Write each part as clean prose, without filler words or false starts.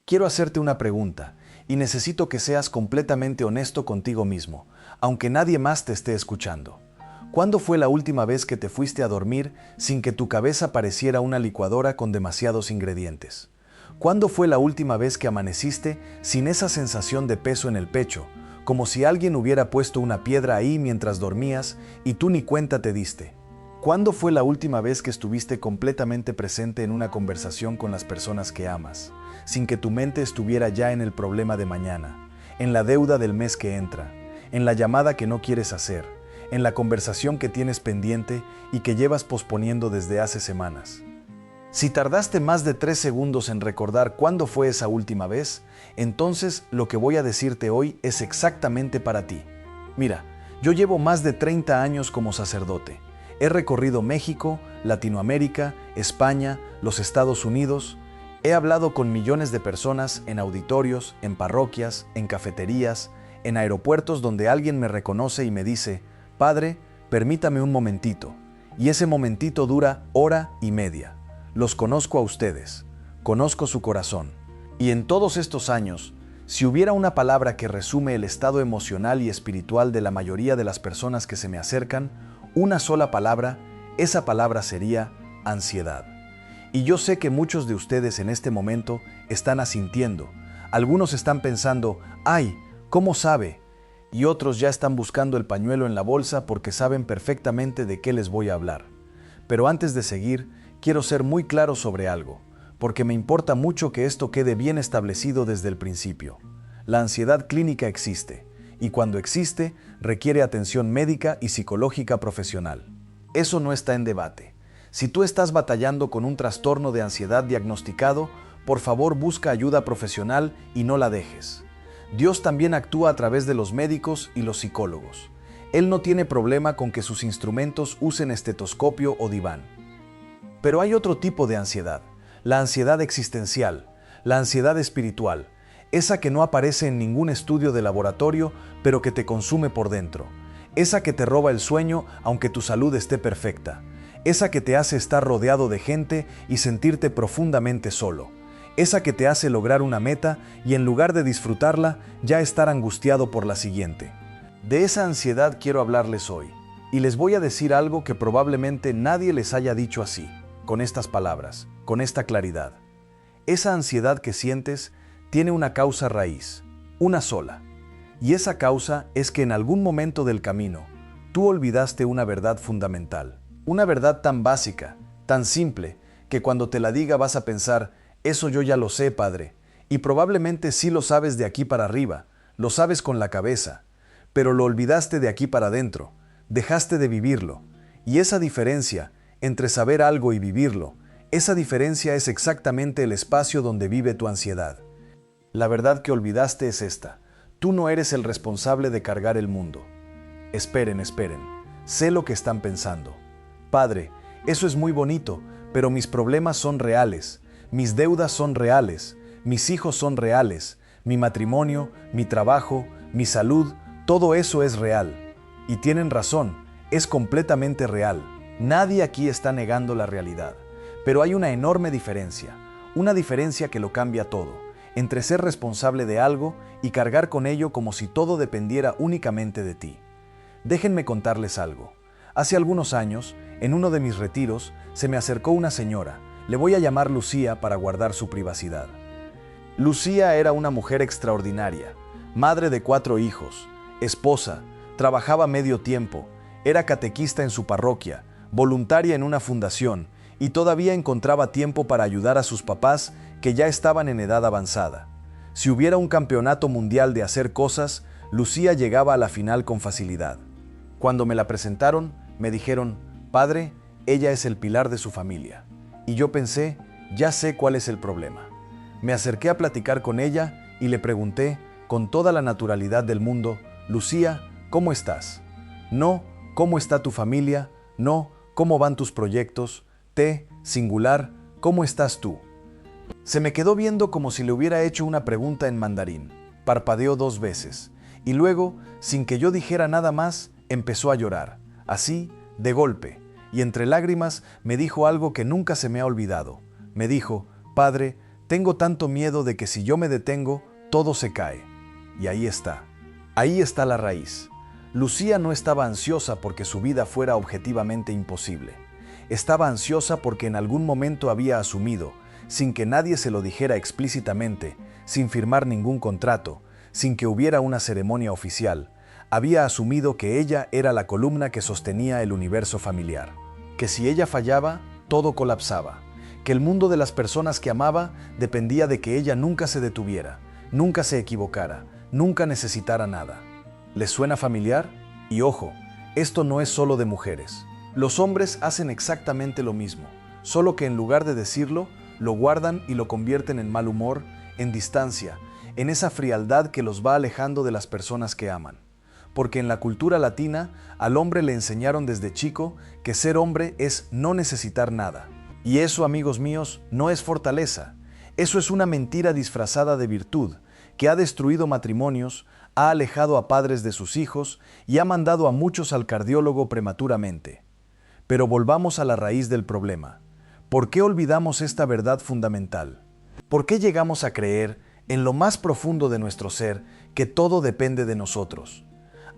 quiero hacerte una pregunta y necesito que seas completamente honesto contigo mismo, aunque nadie más te esté escuchando. ¿Cuándo fue la última vez que te fuiste a dormir sin que tu cabeza pareciera una licuadora con demasiados ingredientes? ¿Cuándo fue la última vez que amaneciste sin esa sensación de peso en el pecho, como si alguien hubiera puesto una piedra ahí mientras dormías y tú ni cuenta te diste? ¿Cuándo fue la última vez que estuviste completamente presente en una conversación con las personas que amas, sin que tu mente estuviera ya en el problema de mañana, en la deuda del mes que entra, en la llamada que no quieres hacer, en la conversación que tienes pendiente y que llevas posponiendo desde hace semanas? Si tardaste más de 3 segundos en recordar cuándo fue esa última vez, entonces lo que voy a decirte hoy es exactamente para ti. Mira, yo llevo más de 30 años como sacerdote. He recorrido México, Latinoamérica, España, los Estados Unidos. He hablado con millones de personas en auditorios, en parroquias, en cafeterías, en aeropuertos donde alguien me reconoce y me dice: «Padre, permítame un momentito». Y ese momentito dura hora y media. Los conozco a ustedes, conozco su corazón. Y en todos estos años, si hubiera una palabra que resume el estado emocional y espiritual de la mayoría de las personas que se me acercan, una sola palabra, esa palabra sería ansiedad. Y yo sé que muchos de ustedes en este momento están asintiendo. Algunos están pensando: «¡Ay! ¿Cómo sabe?». Y otros ya están buscando el pañuelo en la bolsa porque saben perfectamente de qué les voy a hablar. Pero antes de seguir, quiero ser muy claro sobre algo, porque me importa mucho que esto quede bien establecido desde el principio. La ansiedad clínica existe, y cuando existe, requiere atención médica y psicológica profesional. Eso no está en debate. Si tú estás batallando con un trastorno de ansiedad diagnosticado, por favor busca ayuda profesional y no la dejes. Dios también actúa a través de los médicos y los psicólogos. Él no tiene problema con que sus instrumentos usen estetoscopio o diván. Pero hay otro tipo de ansiedad, la ansiedad existencial, la ansiedad espiritual, esa que no aparece en ningún estudio de laboratorio, pero que te consume por dentro, esa que te roba el sueño aunque tu salud esté perfecta, esa que te hace estar rodeado de gente y sentirte profundamente solo, esa que te hace lograr una meta y en lugar de disfrutarla, ya estar angustiado por la siguiente. De esa ansiedad quiero hablarles hoy, y les voy a decir algo que probablemente nadie les haya dicho así, con estas palabras, con esta claridad. Esa ansiedad que sientes tiene una causa raíz, una sola. Y esa causa es que en algún momento del camino, tú olvidaste una verdad fundamental. Una verdad tan básica, tan simple, que cuando te la diga vas a pensar: «Eso yo ya lo sé, padre». Y probablemente sí lo sabes de aquí para arriba, lo sabes con la cabeza, pero lo olvidaste de aquí para adentro, dejaste de vivirlo. Y esa diferencia entre saber algo y vivirlo, esa diferencia es exactamente el espacio donde vive tu ansiedad. La verdad que olvidaste es esta: tú no eres el responsable de cargar el mundo. Esperen, sé lo que están pensando. Padre, eso es muy bonito, pero mis problemas son reales, mis deudas son reales, mis hijos son reales, mi matrimonio, mi trabajo, mi salud, todo eso es real. Y tienen razón, es completamente real. Nadie aquí está negando la realidad, pero hay una enorme diferencia, una diferencia que lo cambia todo, entre ser responsable de algo y cargar con ello como si todo dependiera únicamente de ti. Déjenme contarles algo. Hace algunos años, en uno de mis retiros, se me acercó una señora, le voy a llamar Lucía para guardar su privacidad. Lucía era una mujer extraordinaria, madre de 4 hijos, esposa, trabajaba medio tiempo, era catequista en su parroquia, voluntaria en una fundación y todavía encontraba tiempo para ayudar a sus papás que ya estaban en edad avanzada. Si hubiera un campeonato mundial de hacer cosas, Lucía llegaba a la final con facilidad. Cuando me la presentaron, me dijeron: «Padre, ella es el pilar de su familia». Y yo pensé: ya sé cuál es el problema. Me acerqué a platicar con ella y le pregunté, con toda la naturalidad del mundo: «Lucía, ¿cómo estás? No, ¿cómo está tu familia? No, ¿cómo van tus proyectos? Singular, ¿cómo estás tú?». Se me quedó viendo como si le hubiera hecho una pregunta en mandarín. Parpadeó 2 veces y luego, sin que yo dijera nada más, empezó a llorar, así, de golpe, y entre lágrimas me dijo algo que nunca se me ha olvidado. Me dijo: «Padre, Tengo tanto miedo de que si yo me detengo, todo se cae. Y ahí está. Ahí está la raíz. Lucía no estaba ansiosa porque su vida fuera objetivamente imposible. Estaba ansiosa porque en algún momento había asumido, sin que nadie se lo dijera explícitamente, sin firmar ningún contrato, sin que hubiera una ceremonia oficial, había asumido que ella era la columna que sostenía el universo familiar, que si ella fallaba, todo colapsaba, que el mundo de las personas que amaba dependía de que ella nunca se detuviera, nunca se equivocara, nunca necesitara nada. ¿Les suena familiar? Y ojo, esto no es solo de mujeres. Los hombres hacen exactamente lo mismo, solo que en lugar de decirlo, lo guardan y lo convierten en mal humor, en distancia, en esa frialdad que los va alejando de las personas que aman. Porque en la cultura latina, al hombre le enseñaron desde chico que ser hombre es no necesitar nada. Y eso, amigos míos, no es fortaleza. Eso es una mentira disfrazada de virtud, que ha destruido matrimonios, ha alejado a padres de sus hijos y ha mandado a muchos al cardiólogo prematuramente. Pero volvamos a la raíz del problema. ¿Por qué olvidamos esta verdad fundamental? ¿Por qué llegamos a creer, en lo más profundo de nuestro ser, que todo depende de nosotros?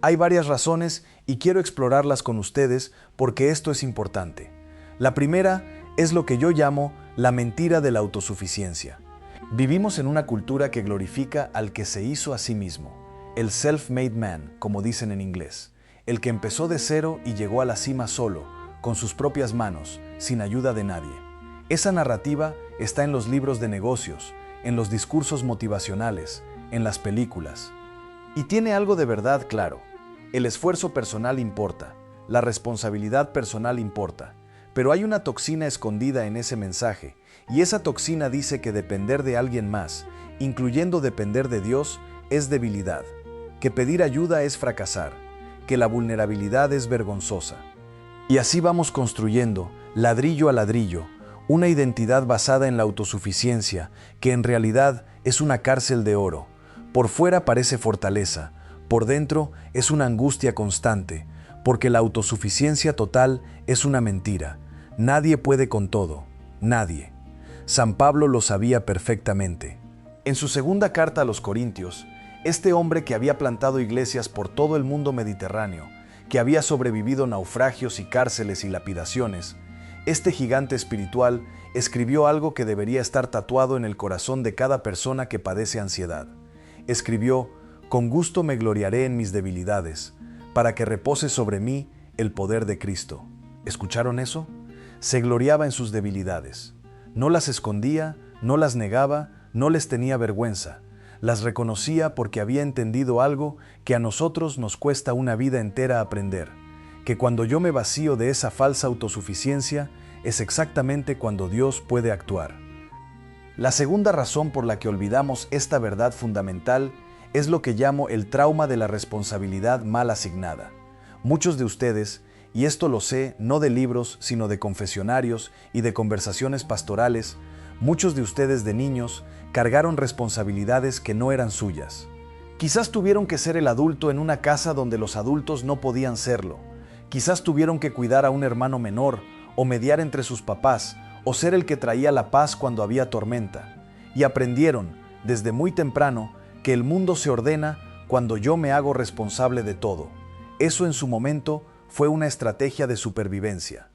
Hay varias razones y quiero explorarlas con ustedes porque esto es importante. La primera es lo que yo llamo la mentira de la autosuficiencia. Vivimos en una cultura que glorifica al que se hizo a sí mismo, el self-made man, como dicen en inglés, el que empezó de cero y llegó a la cima solo, con sus propias manos, sin ayuda de nadie. Esa narrativa está en los libros de negocios, en los discursos motivacionales, en las películas. Y tiene algo de verdad claro. El esfuerzo personal importa, la responsabilidad personal importa, pero hay una toxina escondida en ese mensaje, y esa toxina dice que depender de alguien más, incluyendo depender de Dios, es debilidad, que pedir ayuda es fracasar, que la vulnerabilidad es vergonzosa. Y así vamos construyendo, ladrillo a ladrillo, una identidad basada en la autosuficiencia, que en realidad es una cárcel de oro. Por fuera parece fortaleza, por dentro es una angustia constante, porque la autosuficiencia total es una mentira. Nadie puede con todo, nadie. San Pablo lo sabía perfectamente. En su segunda carta a los Corintios, este hombre que había plantado iglesias por todo el mundo mediterráneo, que había sobrevivido naufragios y cárceles y lapidaciones, este gigante espiritual escribió algo que debería estar tatuado en el corazón de cada persona que padece ansiedad. Escribió: «Con gusto me gloriaré en mis debilidades, para que repose sobre mí el poder de Cristo». ¿Escucharon eso? Se gloriaba en sus debilidades. No las escondía, no las negaba, no les tenía vergüenza. Las reconocía porque había entendido algo que a nosotros nos cuesta una vida entera aprender, que cuando yo me vacío de esa falsa autosuficiencia, es exactamente cuando Dios puede actuar. La segunda razón por la que olvidamos esta verdad fundamental es lo que llamo el trauma de la responsabilidad mal asignada. Muchos de ustedes, y esto lo sé no de libros, sino de confesionarios y de conversaciones pastorales, muchos de ustedes de niños cargaron responsabilidades que no eran suyas. Quizás tuvieron que ser el adulto en una casa donde los adultos no podían serlo. Quizás tuvieron que cuidar a un hermano menor, o mediar entre sus papás, o ser el que traía la paz cuando había tormenta. Y aprendieron, desde muy temprano, que el mundo se ordena cuando yo me hago responsable de todo. Eso en su momento fue una estrategia de supervivencia.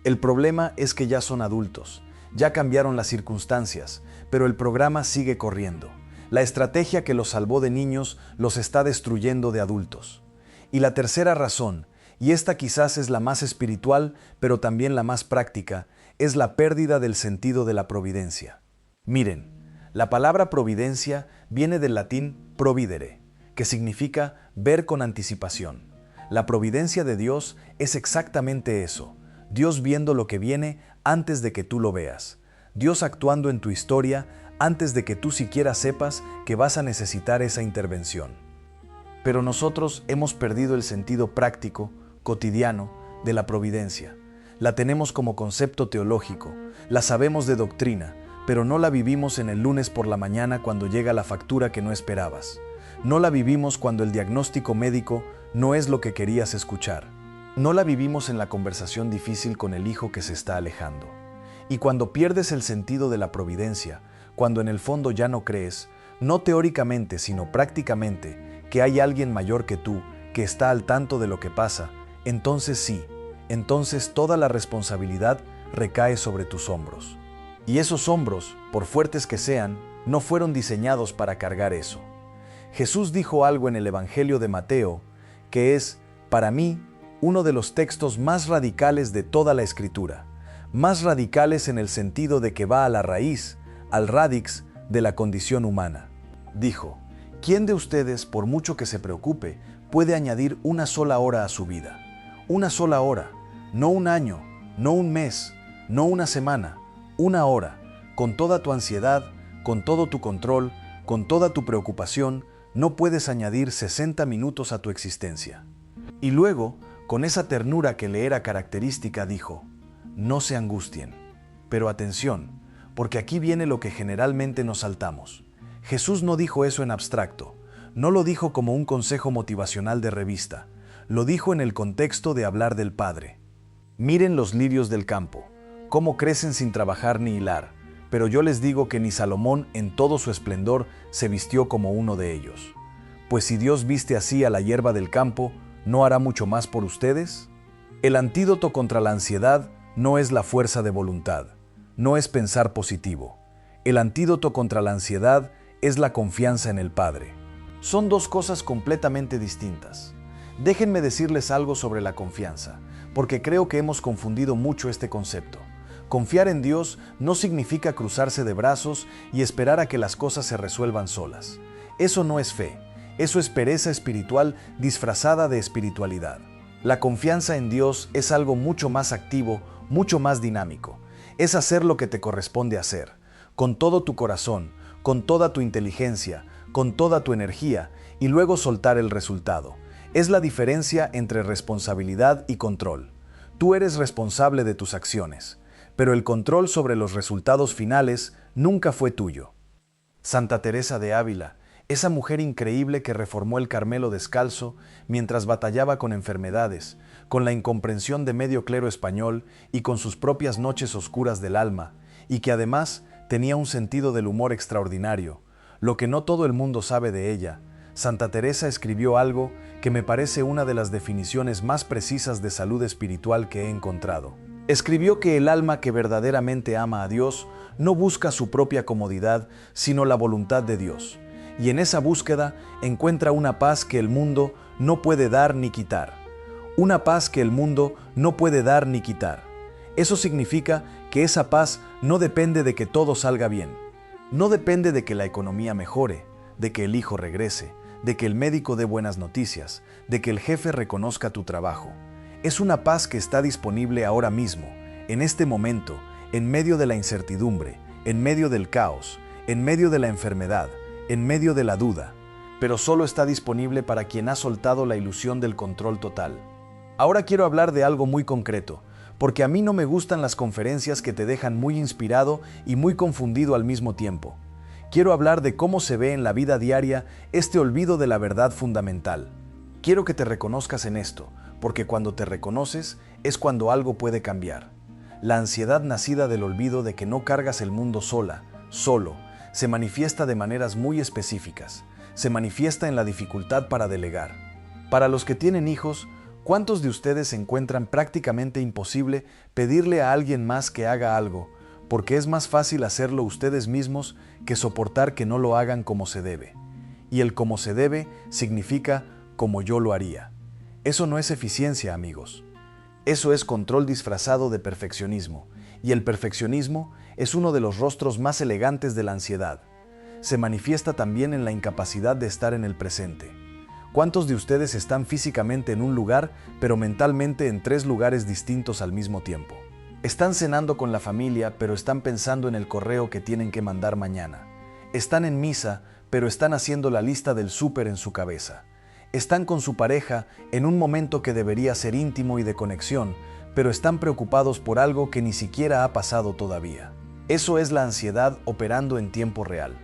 El problema es que ya son adultos, ya cambiaron las circunstancias, pero el programa sigue corriendo. La estrategia que los salvó de niños los está destruyendo de adultos. Y la tercera razón, y esta quizás es la más espiritual, pero también la más práctica, es la pérdida del sentido de la providencia. Miren, la palabra providencia viene del latín providere, que significa ver con anticipación. La providencia de Dios es exactamente eso, Dios viendo lo que viene antes de que tú lo veas, Dios actuando en tu historia antes de que tú siquiera sepas que vas a necesitar esa intervención. Pero nosotros hemos perdido el sentido práctico, cotidiano, de la providencia. La tenemos como concepto teológico, la sabemos de doctrina, pero no la vivimos en el lunes por la mañana cuando llega la factura que no esperabas. No la vivimos cuando el diagnóstico médico no es lo que querías escuchar. No la vivimos en la conversación difícil con el hijo que se está alejando. Y cuando pierdes el sentido de la providencia, cuando en el fondo ya no crees, no teóricamente sino prácticamente, que hay alguien mayor que tú, que está al tanto de lo que pasa, entonces sí, entonces toda la responsabilidad recae sobre tus hombros. Y esos hombros, por fuertes que sean, no fueron diseñados para cargar eso. Jesús dijo algo en el Evangelio de Mateo, que es, para mí, uno de los textos más radicales de toda la Escritura, más radicales en el sentido de que va a la raíz, al radix de la condición humana. Dijo, ¿quién de ustedes, por mucho que se preocupe, puede añadir una sola hora a su vida? Una sola hora, no un año, no un mes, no una semana, una hora, con toda tu ansiedad, con todo tu control, con toda tu preocupación, no puedes añadir 60 minutos a tu existencia. Y luego, con esa ternura que le era característica, dijo, no se angustien. Pero atención, porque aquí viene lo que generalmente nos saltamos. Jesús no dijo eso en abstracto, no lo dijo como un consejo motivacional de revista, lo dijo en el contexto de hablar del Padre. Miren los lirios del campo, cómo crecen sin trabajar ni hilar, pero yo les digo que ni Salomón en todo su esplendor se vistió como uno de ellos. Pues si Dios viste así a la hierba del campo, ¿no hará mucho más por ustedes? El antídoto contra la ansiedad no es la fuerza de voluntad, no es pensar positivo. El antídoto contra la ansiedad es la confianza en el Padre. Son dos cosas completamente distintas. Déjenme decirles algo sobre la confianza, porque creo que hemos confundido mucho este concepto. Confiar en Dios no significa cruzarse de brazos y esperar a que las cosas se resuelvan solas. Eso no es fe, eso es pereza espiritual disfrazada de espiritualidad. La confianza en Dios es algo mucho más activo, mucho más dinámico. Es hacer lo que te corresponde hacer, con todo tu corazón, con toda tu inteligencia, con toda tu energía, y luego soltar el resultado. Es la diferencia entre responsabilidad y control. Tú eres responsable de tus acciones, pero el control sobre los resultados finales nunca fue tuyo. Santa Teresa de Ávila, esa mujer increíble que reformó el Carmelo descalzo mientras batallaba con enfermedades, con la incomprensión de medio clero español y con sus propias noches oscuras del alma, y que además tenía un sentido del humor extraordinario, lo que no todo el mundo sabe de ella. Santa Teresa escribió algo que me parece una de las definiciones más precisas de salud espiritual que he encontrado. Escribió que el alma que verdaderamente ama a Dios no busca su propia comodidad, sino la voluntad de Dios. Y en esa búsqueda encuentra una paz que el mundo no puede dar ni quitar. Una paz que el mundo no puede dar ni quitar. Eso significa que esa paz no depende de que todo salga bien. No depende de que la economía mejore, de que el hijo regrese, de que el médico dé buenas noticias, de que el jefe reconozca tu trabajo. Es una paz que está disponible ahora mismo, en este momento, en medio de la incertidumbre, en medio del caos, en medio de la enfermedad, en medio de la duda, pero solo está disponible para quien ha soltado la ilusión del control total. Ahora quiero hablar de algo muy concreto, porque a mí no me gustan las conferencias que te dejan muy inspirado y muy confundido al mismo tiempo. Quiero hablar de cómo se ve en la vida diaria este olvido de la verdad fundamental. Quiero que te reconozcas en esto, porque cuando te reconoces es cuando algo puede cambiar. La ansiedad nacida del olvido de que no cargas el mundo sola, solo, se manifiesta de maneras muy específicas. Se manifiesta en la dificultad para delegar. Para los que tienen hijos, ¿cuántos de ustedes encuentran prácticamente imposible pedirle a alguien más que haga algo, porque es más fácil hacerlo ustedes mismos que soportar que no lo hagan como se debe? Y el como se debe significa como yo lo haría. Eso no es eficiencia, amigos. Eso es control disfrazado de perfeccionismo, y el perfeccionismo es uno de los rostros más elegantes de la ansiedad. Se manifiesta también en la incapacidad de estar en el presente. ¿Cuántos de ustedes están físicamente en un lugar, pero mentalmente en 3 lugares distintos al mismo tiempo? Están cenando con la familia, pero están pensando en el correo que tienen que mandar mañana. Están en misa, pero están haciendo la lista del súper en su cabeza. Están con su pareja en un momento que debería ser íntimo y de conexión, pero están preocupados por algo que ni siquiera ha pasado todavía. Eso es la ansiedad operando en tiempo real.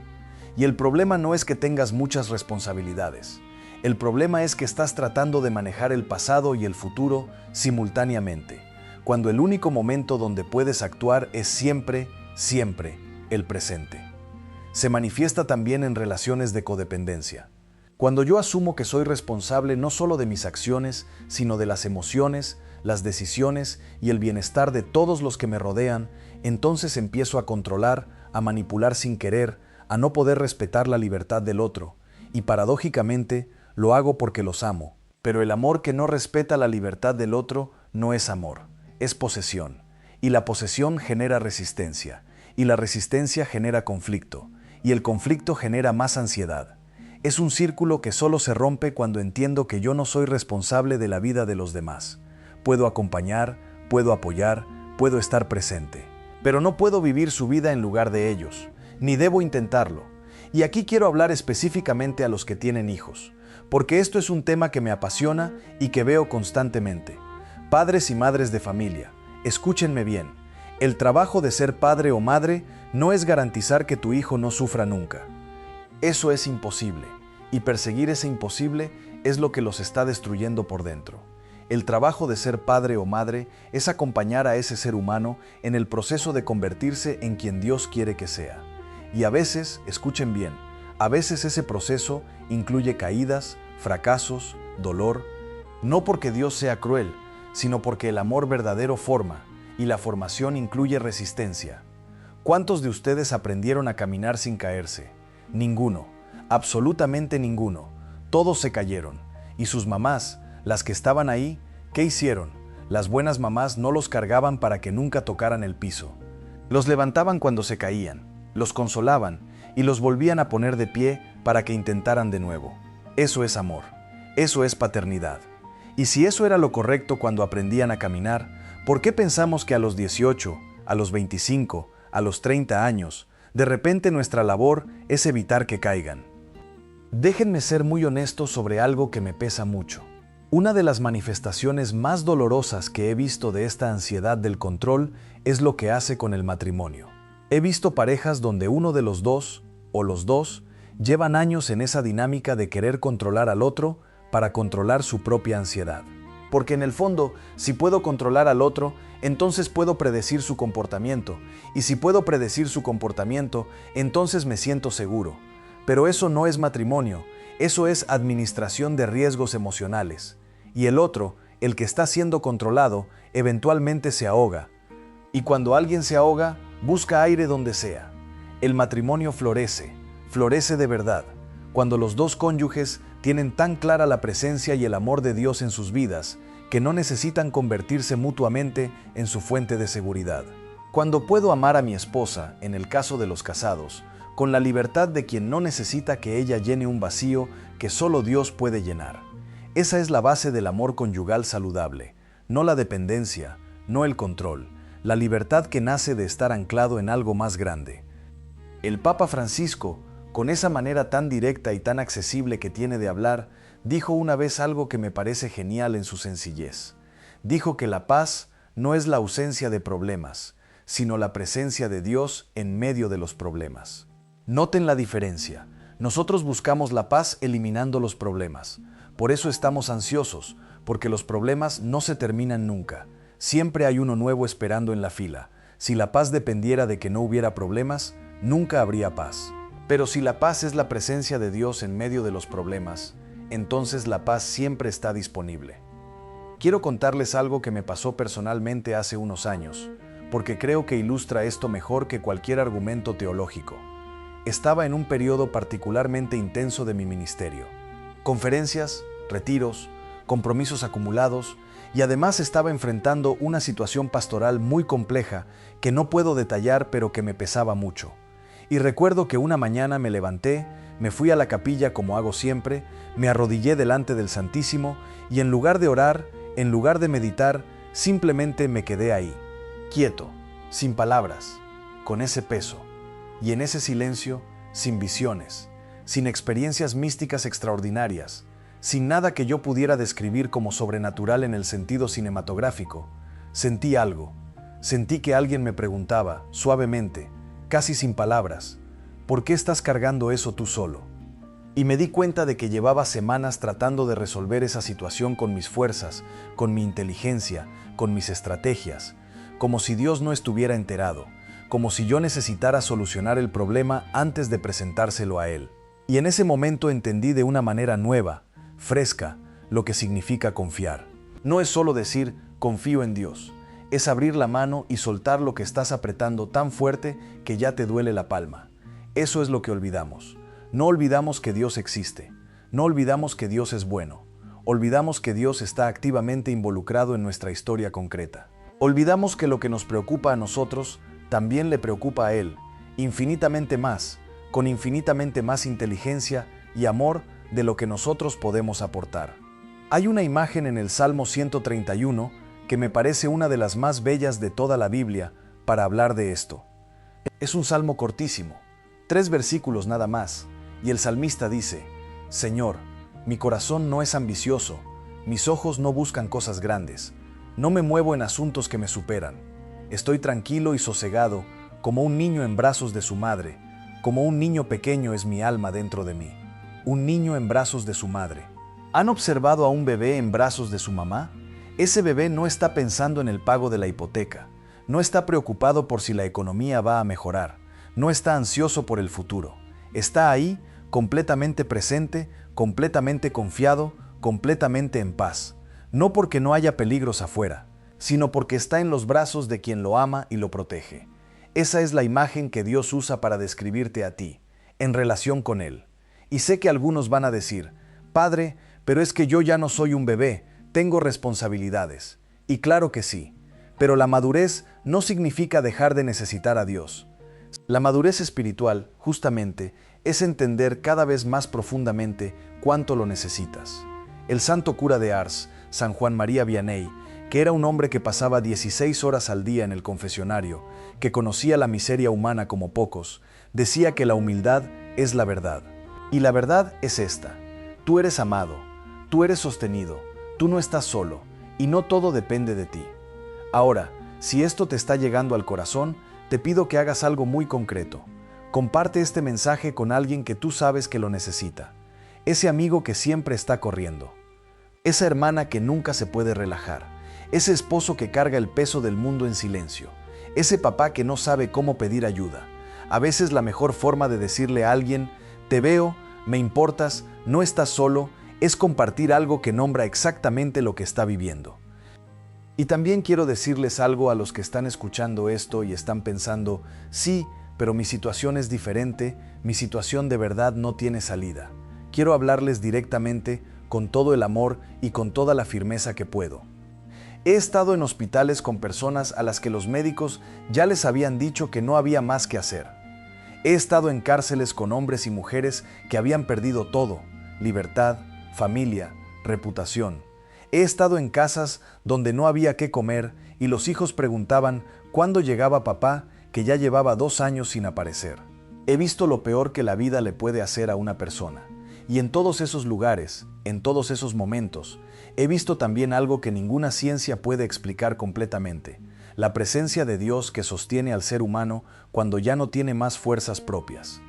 Y el problema no es que tengas muchas responsabilidades. El problema es que estás tratando de manejar el pasado y el futuro simultáneamente, cuando el único momento donde puedes actuar es siempre, siempre el presente. Se manifiesta también en relaciones de codependencia. Cuando yo asumo que soy responsable no solo de mis acciones, sino de las emociones, las decisiones y el bienestar de todos los que me rodean, entonces empiezo a controlar, a manipular sin querer, a no poder respetar la libertad del otro, y paradójicamente lo hago porque los amo. Pero el amor que no respeta la libertad del otro no es amor, es posesión. Y la posesión genera resistencia, y la resistencia genera conflicto, y el conflicto genera más ansiedad. Es un círculo que solo se rompe cuando entiendo que yo no soy responsable de la vida de los demás. Puedo acompañar, puedo apoyar, puedo estar presente, pero no puedo vivir su vida en lugar de ellos, ni debo intentarlo. Y aquí quiero hablar específicamente a los que tienen hijos, porque esto es un tema que me apasiona y que veo constantemente. Padres y madres de familia, escúchenme bien. El trabajo de ser padre o madre no es garantizar que tu hijo no sufra nunca. Eso es imposible, y perseguir ese imposible es lo que los está destruyendo por dentro. El trabajo de ser padre o madre es acompañar a ese ser humano en el proceso de convertirse en quien Dios quiere que sea. Y a veces, escuchen bien, a veces ese proceso incluye caídas, fracasos, dolor, no porque Dios sea cruel, sino porque el amor verdadero forma, y la formación incluye resistencia. ¿Cuántos de ustedes aprendieron a caminar sin caerse? Ninguno, absolutamente ninguno. Todos se cayeron. Y sus mamás, las que estaban ahí, ¿qué hicieron? Las buenas mamás no los cargaban para que nunca tocaran el piso. Los levantaban cuando se caían, los consolaban y los volvían a poner de pie para que intentaran de nuevo. Eso es amor. Eso es paternidad. Y si eso era lo correcto cuando aprendían a caminar, ¿por qué pensamos que a los 18, a los 25, a los 30 años, de repente nuestra labor es evitar que caigan? Déjenme ser muy honesto sobre algo que me pesa mucho. Una de las manifestaciones más dolorosas que he visto de esta ansiedad del control es lo que hace con el matrimonio. He visto parejas donde uno de los dos, o los dos, llevan años en esa dinámica de querer controlar al otro para controlar su propia ansiedad. Porque en el fondo, si puedo controlar al otro, entonces puedo predecir su comportamiento. Y si puedo predecir su comportamiento, entonces me siento seguro. Pero eso no es matrimonio, eso es administración de riesgos emocionales. Y el otro, el que está siendo controlado, eventualmente se ahoga. Y cuando alguien se ahoga, busca aire donde sea. El matrimonio florece de verdad, cuando los dos cónyuges tienen tan clara la presencia y el amor de Dios en sus vidas, que no necesitan convertirse mutuamente en su fuente de seguridad. Cuando puedo amar a mi esposa, en el caso de los casados, con la libertad de quien no necesita que ella llene un vacío que solo Dios puede llenar. Esa es la base del amor conyugal saludable, no la dependencia, no el control, la libertad que nace de estar anclado en algo más grande. El Papa Francisco, con esa manera tan directa y tan accesible que tiene de hablar, dijo una vez algo que me parece genial en su sencillez. Dijo que la paz no es la ausencia de problemas, sino la presencia de Dios en medio de los problemas. Noten la diferencia. Nosotros buscamos la paz eliminando los problemas. Por eso estamos ansiosos, porque los problemas no se terminan nunca. Siempre hay uno nuevo esperando en la fila. Si la paz dependiera de que no hubiera problemas, nunca habría paz. Pero si la paz es la presencia de Dios en medio de los problemas, entonces la paz siempre está disponible. Quiero contarles algo que me pasó personalmente hace unos años, porque creo que ilustra esto mejor que cualquier argumento teológico. Estaba en un periodo particularmente intenso de mi ministerio. Conferencias, retiros, compromisos acumulados, y además estaba enfrentando una situación pastoral muy compleja que no puedo detallar, pero que me pesaba mucho. Y recuerdo que una mañana me levanté, me fui a la capilla como hago siempre, me arrodillé delante del Santísimo y en lugar de orar, en lugar de meditar, simplemente me quedé ahí, quieto, sin palabras, con ese peso. Y en ese silencio, sin visiones, sin experiencias místicas extraordinarias, sin nada que yo pudiera describir como sobrenatural en el sentido cinematográfico, sentí algo. Sentí que alguien me preguntaba, suavemente, casi sin palabras, ¿por qué estás cargando eso tú solo? Y me di cuenta de que llevaba semanas tratando de resolver esa situación con mis fuerzas, con mi inteligencia, con mis estrategias, como si Dios no estuviera enterado, como si yo necesitara solucionar el problema antes de presentárselo a Él. Y en ese momento entendí de una manera nueva, fresca, lo que significa confiar. No es solo decir, confío en Dios. Es abrir la mano y soltar lo que estás apretando tan fuerte que ya te duele la palma. Eso es lo que olvidamos. No olvidamos que Dios existe. No olvidamos que Dios es bueno. Olvidamos que Dios está activamente involucrado en nuestra historia concreta. Olvidamos que lo que nos preocupa a nosotros también le preocupa a Él, infinitamente más, con infinitamente más inteligencia y amor de lo que nosotros podemos aportar. Hay una imagen en el Salmo 131 que me parece una de las más bellas de toda la Biblia para hablar de esto. Es un salmo cortísimo, 3 versículos nada más, y el salmista dice: Señor, mi corazón no es ambicioso, mis ojos no buscan cosas grandes, no me muevo en asuntos que me superan. Estoy tranquilo y sosegado como un niño en brazos de su madre, como un niño pequeño es mi alma dentro de mí. Un niño en brazos de su madre. ¿Han observado a un bebé en brazos de su mamá? Ese bebé no está pensando en el pago de la hipoteca, no está preocupado por si la economía va a mejorar, no está ansioso por el futuro. Está ahí, completamente presente, completamente confiado, completamente en paz. No porque no haya peligros afuera, sino porque está en los brazos de quien lo ama y lo protege. Esa es la imagen que Dios usa para describirte a ti, en relación con Él. Y sé que algunos van a decir: Padre, pero es que yo ya no soy un bebé, tengo responsabilidades. Y claro que sí, pero la madurez no significa dejar de necesitar a Dios. La madurez espiritual, justamente, es entender cada vez más profundamente cuánto lo necesitas. El santo cura de Ars, San Juan María Vianney, que era un hombre que pasaba 16 horas al día en el confesionario, que conocía la miseria humana como pocos, decía que la humildad es la verdad. Y la verdad es esta: tú eres amado, tú eres sostenido, tú no estás solo, y no todo depende de ti. Ahora, si esto te está llegando al corazón, te pido que hagas algo muy concreto. Comparte este mensaje con alguien que tú sabes que lo necesita. Ese amigo que siempre está corriendo. Esa hermana que nunca se puede relajar. Ese esposo que carga el peso del mundo en silencio. Ese papá que no sabe cómo pedir ayuda. A veces la mejor forma de decirle a alguien: te veo, me importas, no estás solo, es compartir algo que nombra exactamente lo que está viviendo. Y también quiero decirles algo a los que están escuchando esto y están pensando: sí, pero mi situación es diferente, mi situación de verdad no tiene salida. Quiero hablarles directamente, con todo el amor y con toda la firmeza que puedo. He estado en hospitales con personas a las que los médicos ya les habían dicho que no había más que hacer. He estado en cárceles con hombres y mujeres que habían perdido todo: libertad, familia, reputación. He estado en casas donde no había qué comer y los hijos preguntaban cuándo llegaba papá, que ya llevaba 2 años sin aparecer. He visto lo peor que la vida le puede hacer a una persona. Y en todos esos lugares, en todos esos momentos, he visto también algo que ninguna ciencia puede explicar completamente: la presencia de Dios que sostiene al ser humano cuando ya no tiene más fuerzas propias.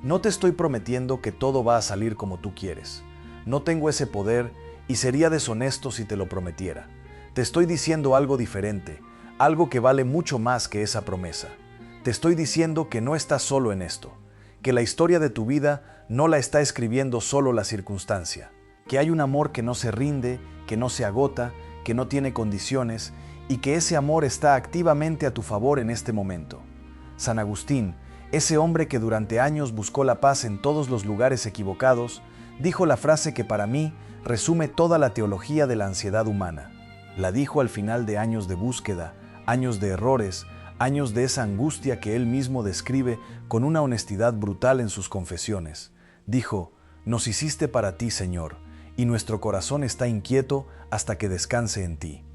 No te estoy prometiendo que todo va a salir como tú quieres. No tengo ese poder y sería deshonesto si te lo prometiera. Te estoy diciendo algo diferente, algo que vale mucho más que esa promesa. Te estoy diciendo que no estás solo en esto, que la historia de tu vida no la está escribiendo solo la circunstancia, que hay un amor que no se rinde, que no se agota, que no tiene condiciones y que ese amor está activamente a tu favor en este momento. San Agustín, ese hombre que durante años buscó la paz en todos los lugares equivocados, dijo la frase que para mí resume toda la teología de la ansiedad humana. La dijo al final de años de búsqueda, años de errores, años de esa angustia que él mismo describe con una honestidad brutal en sus confesiones. Dijo: nos hiciste para ti, Señor, y nuestro corazón está inquieto hasta que descanse en ti.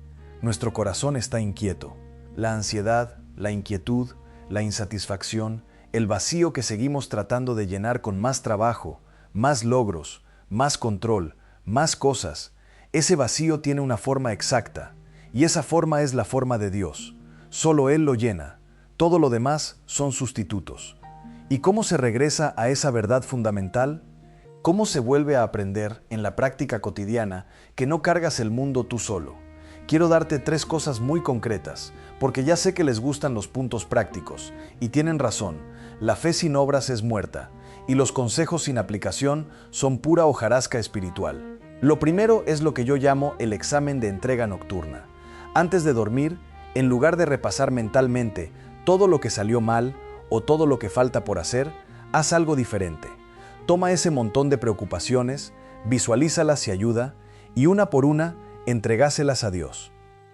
Nuestro corazón está inquieto. La ansiedad, la inquietud, la insatisfacción, el vacío que seguimos tratando de llenar con más trabajo, más logros, más control, más cosas. Ese vacío tiene una forma exacta, y esa forma es la forma de Dios. Solo Él lo llena. Todo lo demás son sustitutos. ¿Y cómo se regresa a esa verdad fundamental? ¿Cómo se vuelve a aprender en la práctica cotidiana que no cargas el mundo tú solo? quiero darte 3 cosas muy concretas, porque ya sé que les gustan los puntos prácticos, y tienen razón, la fe sin obras es muerta, y los consejos sin aplicación son pura hojarasca espiritual. Lo primero es lo que yo llamo el examen de entrega nocturna. Antes de dormir, en lugar de repasar mentalmente todo lo que salió mal o todo lo que falta por hacer, haz algo diferente. Toma ese montón de preocupaciones, visualízalas y ayuda, y una por una, entregáselas a Dios.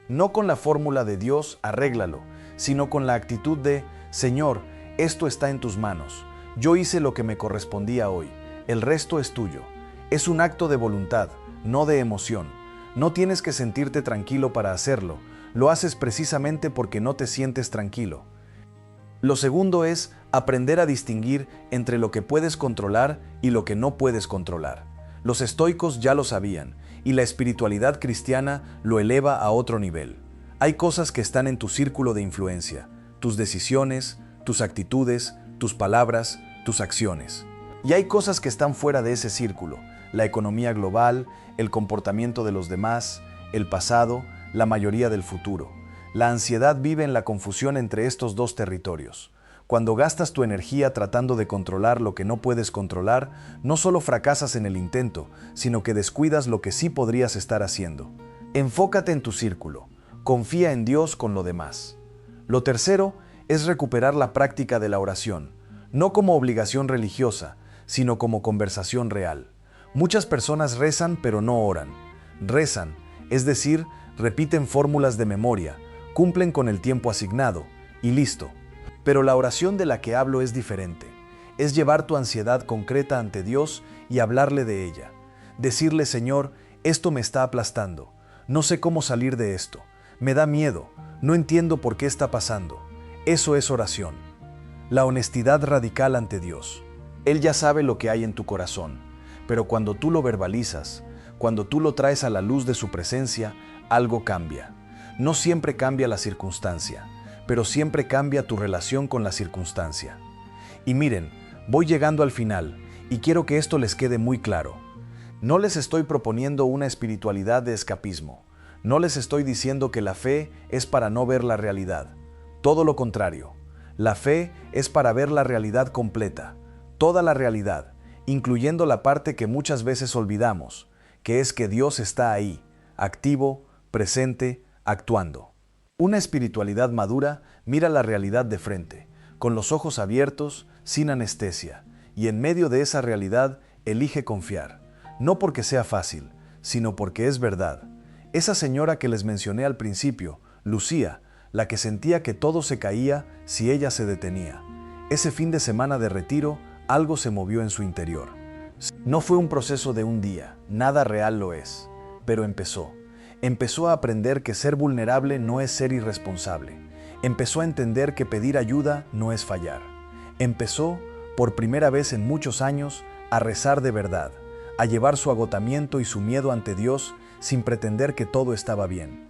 No con la fórmula de Dios, arréglalo, sino con la actitud de, Señor, esto está en tus manos. Yo hice lo que me correspondía hoy, el resto es tuyo. Es un acto de voluntad, no de emoción. No tienes que sentirte tranquilo para hacerlo, lo haces precisamente porque no te sientes tranquilo. Lo segundo es aprender a distinguir entre lo que puedes controlar y lo que no puedes controlar. Los estoicos ya lo sabían, y la espiritualidad cristiana lo eleva a otro nivel. Hay cosas que están en tu círculo de influencia, tus decisiones, tus actitudes, tus palabras, tus acciones. Y hay cosas que están fuera de ese círculo, la economía global, el comportamiento de los demás, el pasado, la mayoría del futuro. La ansiedad vive en la confusión entre estos dos territorios. Cuando gastas tu energía tratando de controlar lo que no puedes controlar, no solo fracasas en el intento, sino que descuidas lo que sí podrías estar haciendo. Enfócate en tu círculo. Confía en Dios con lo demás. Lo tercero es recuperar la práctica de la oración, no como obligación religiosa, sino como conversación real. Muchas personas rezan pero no oran. Rezan, es decir, repiten fórmulas de memoria, cumplen con el tiempo asignado, y listo. Pero la oración de la que hablo es diferente. Es llevar tu ansiedad concreta ante Dios y hablarle de ella. Decirle, Señor, esto me está aplastando. No sé cómo salir de esto. Me da miedo. No entiendo por qué está pasando. Eso es oración. La honestidad radical ante Dios. Él ya sabe lo que hay en tu corazón, pero cuando tú lo verbalizas, cuando tú lo traes a la luz de su presencia, algo cambia. No siempre cambia la circunstancia, pero siempre cambia tu relación con la circunstancia. Y miren, voy llegando al final, y quiero que esto les quede muy claro. No les estoy proponiendo una espiritualidad de escapismo. No les estoy diciendo que la fe es para no ver la realidad. Todo lo contrario. La fe es para ver la realidad completa, toda la realidad, incluyendo la parte que muchas veces olvidamos, que es que Dios está ahí, activo, presente, actuando. Una espiritualidad madura mira la realidad de frente, con los ojos abiertos, sin anestesia, y en medio de esa realidad elige confiar, no porque sea fácil, sino porque es verdad. Esa señora que les mencioné al principio, Lucía, la que sentía que todo se caía si ella se detenía. Ese fin de semana de retiro, algo se movió en su interior. No fue un proceso de un día, nada real lo es, pero empezó. Empezó a aprender que ser vulnerable no es ser irresponsable. Empezó a entender que pedir ayuda no es fallar. Empezó, por primera vez en muchos años, a rezar de verdad, a llevar su agotamiento y su miedo ante Dios sin pretender que todo estaba bien.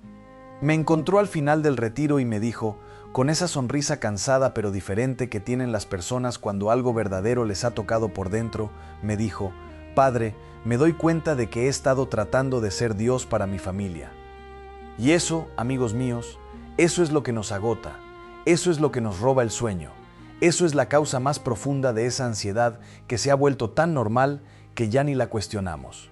Me encontró al final del retiro y me dijo, con esa sonrisa cansada pero diferente que tienen las personas cuando algo verdadero les ha tocado por dentro, me dijo, Padre, me doy cuenta de que he estado tratando de ser Dios para mi familia. Y eso, amigos míos, eso es lo que nos agota, eso es lo que nos roba el sueño, eso es la causa más profunda de esa ansiedad que se ha vuelto tan normal que ya ni la cuestionamos.